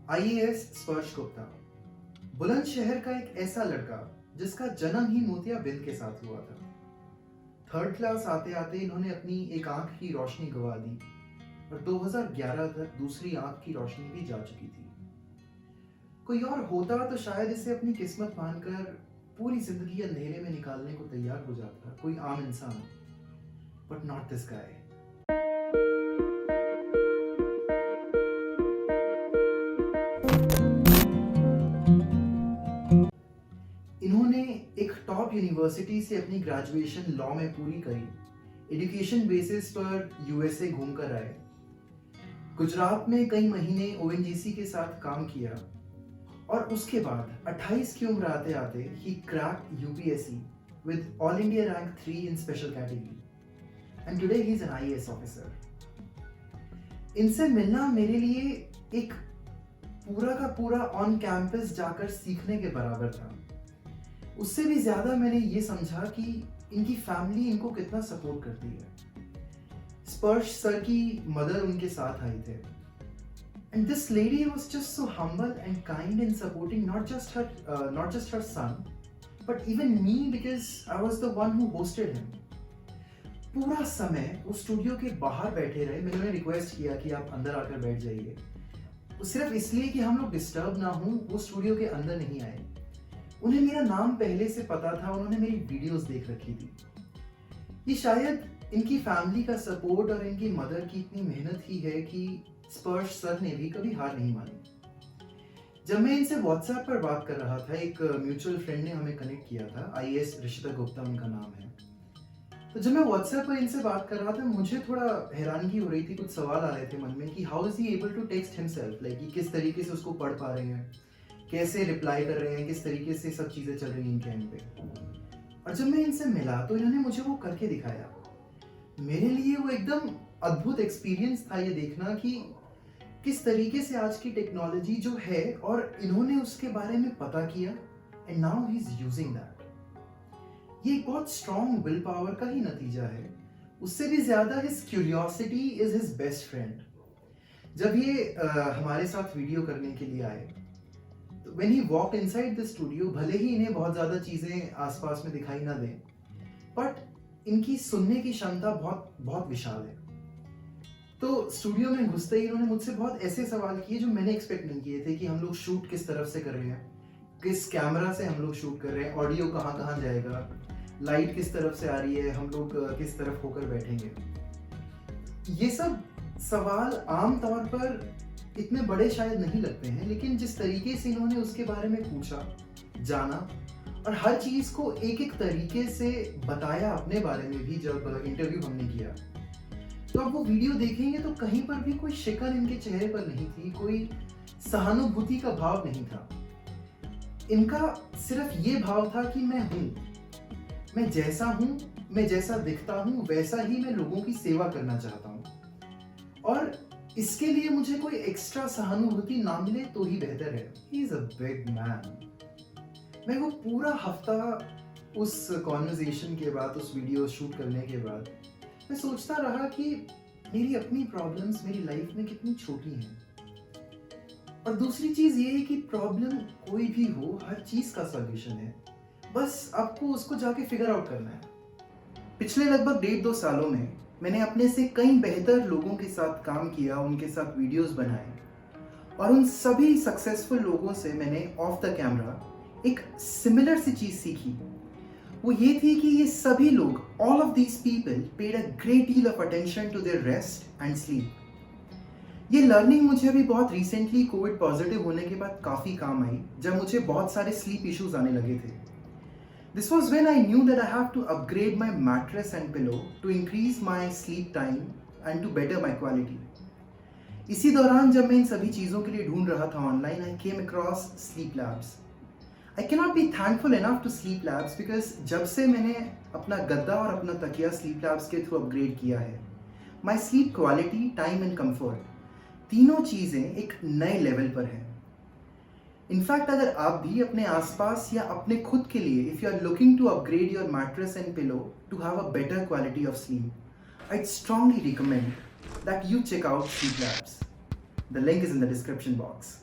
IAS स्पर्श गुप्ता बुलंदशहर का एक ऐसा लड़का जिसका जन्म ही मोतियाबिंद के साथ हुआ था। थर्ड क्लास आते आते इन्होंने अपनी एक आंख की रोशनी गंवा दी और 2011 तक दूसरी आंख की रोशनी भी जा चुकी थी। कोई और होता तो शायद इसे अपनी किस्मत मानकर पूरी जिंदगी अंधेरे में निकालने को तैयार हो जाता, कोई आम इंसान। But not this guy. इन्होंने एक टॉप यूनिवर्सिटी से अपनी ग्रेजुएशन लॉ में पूरी करी। एजुकेशन बेसिस पर यूएसए घूमकर आए। गुजरात में कई महीने ओएनजीसी के साथ काम किया और उसके बाद 28 की उम्र आते आते ही cracked UPSC with all India rank 3 in special category and today he is an IAS officer. इनसे मिलना मेरे लिए एक पूरा का पूरा ऑन कैंपस जाकर सीखने के बराबर था। उससे भी ज्यादा मैंने ये समझा कि इनकी फैमिली इनको कितना सपोर्ट करती है। स्पर्श सर की मदर उनके साथ आए थे and this lady was just so humble and kind in supporting not just her son but even me because I was the one who hosted him. पूरा समय वो स्टूडियो के बाहर बैठे रहे। मैंने उन्हें रिक्वेस्ट किया कि आप अंदर आकर बैठ जाइए, सिर्फ इसलिए कि हम लोग डिस्टर्ब ना हों। वो स्टूडियो के अंदर नहीं आए। उन्हें मेरा नाम पहले से पता था, उन्होंने मेरी वीडियोस देख रखी थी। ये शायद इनकी फैमिली का सपोर्ट और इनकी मदर की इतनी मेहनत ही है कि स्पर्श सर ने भी कभी हार नहीं मानी। जब मैं इनसे व्हाट्सएप पर बात कर रहा था, एक म्यूचुअल फ्रेंड ने हमें कनेक्ट किया था, आईएएस ऋषिता गुप्ता उनका नाम है। तो जब मैं व्हाट्सएप पर इनसे बात कर रहा था, मुझे थोड़ा हैरानगी हो रही थी, कुछ सवाल आ रहे थे मन में कि how is he able to text himself, like किस तरीके से उसको पढ़ पा रहे हैं, कैसे रिप्लाई कर रहे हैं, किस तरीके से सब चीजें चल रही हैं इनके एंड पे। और जब मैं इनसे मिला तो इन्होंने मुझे वो करके दिखाया। मेरे लिए वो एकदम अद्भुत एक्सपीरियंस था ये देखना कि किस तरीके से आज की टेक्नोलॉजी जो है और इन्होंने उसके बारे में पता किया and now he is using that. ये एक बहुत स्ट्रॉन्ग विल पावर का ही नतीजा है। उससे भी ज्यादा his curiosity is his best friend. जब ये हमारे साथ वीडियो करने के लिए आए तो when he walk inside the studio, भले ही इन्हें बहुत ज्यादा चीजें आसपास में दिखाई ना दें, बट इनकी सुनने की क्षमता बहुत बहुत विशाल है। तो स्टूडियो में घुसते ही इन्होंने मुझसे बहुत ऐसे सवाल किए जो मैंने एक्सपेक्ट नहीं किए थे कि हम लोग शूट किस तरफ से कर रहे हैं, किस कैमरा से हम लोग शूट कर रहे हैं, ऑडियो कहाँ कहाँ जाएगा, लाइट किस तरफ से आ रही है, हम लोग किस तरफ होकर बैठेंगे। ये सब सवाल आम तौर पर इतने बड़े शायद नहीं लगते हैं, लेकिन जिस तरीके से इन्होंने उसके बारे में पूछा, जाना और हर चीज को एक एक तरीके से बताया अपने बारे में भी, जब इंटरव्यू हमने किया तो आप वो वीडियो देखेंगे तो कहीं पर भी कोई शिकन इनके चेहरे पर नहीं थी, कोई सहानुभूति का भाव नहीं था। इनका सिर्फ ये भाव था कि मैं हूं, मैं जैसा हूं, मैं जैसा दिखता हूं वैसा ही मैं लोगों की सेवा करना चाहता हूं और इसके लिए मुझे कोई एक्स्ट्रा सहानुभूति ना मिले तो ही बेहतर है। He is a big man. मैं वो पूरा हफ्ता उस कॉन्वर्सेशन के बाद, उस वीडियो शूट करने के बाद मैं सोचता रहा कि मेरी अपनी प्रॉब्लम्स मेरी लाइफ में कितनी छोटी हैं। और दूसरी चीज ये है कि प्रॉब्लम कोई भी हो, हर चीज का सॉल्यूशन है, बस आपको उसको जाके फिगर आउट करना है। पिछले लगभग 1.5-2 सालों में मैंने अपने से कई बेहतर लोगों के साथ काम किया, उनके साथ वीडियोस बनाए और उन सभी सक्सेसफुल लोगों से मैंने ऑफ द कैमरा एक सिमिलर सी चीज सीखी। वो ये थी कि ये सभी लोग, all of these people paid a great deal of attention to their rest and sleep। ये लर्निंग मुझे अभी बहुत रिसेंटली कोविड पॉजिटिव होने के बाद काफ़ी काम आई, जब मुझे बहुत सारे स्लीप इश्यूज आने लगे थे। This was when I knew that I have to upgrade my mattress and pillow to increase my sleep time and to better my quality। इसी दौरान जब मैं इन सभी चीज़ों के लिए ढूंढ रहा था online, I came across sleep labs। I cannot be thankful enough to sleep labs because जब से मैंने अपना गद्दा और अपना तकिया sleep labs के थ्रू अपग्रेड किया है, my sleep quality, time and comfort तीनों चीज़ें एक नए लेवल पर हैं। इनफैक्ट अगर आप भी अपने आसपास या अपने खुद के लिए, if you are looking to upgrade your mattress and pillow to have a better quality of sleep, I'd strongly recommend that you check out Sleep Labs. The link is in the description box.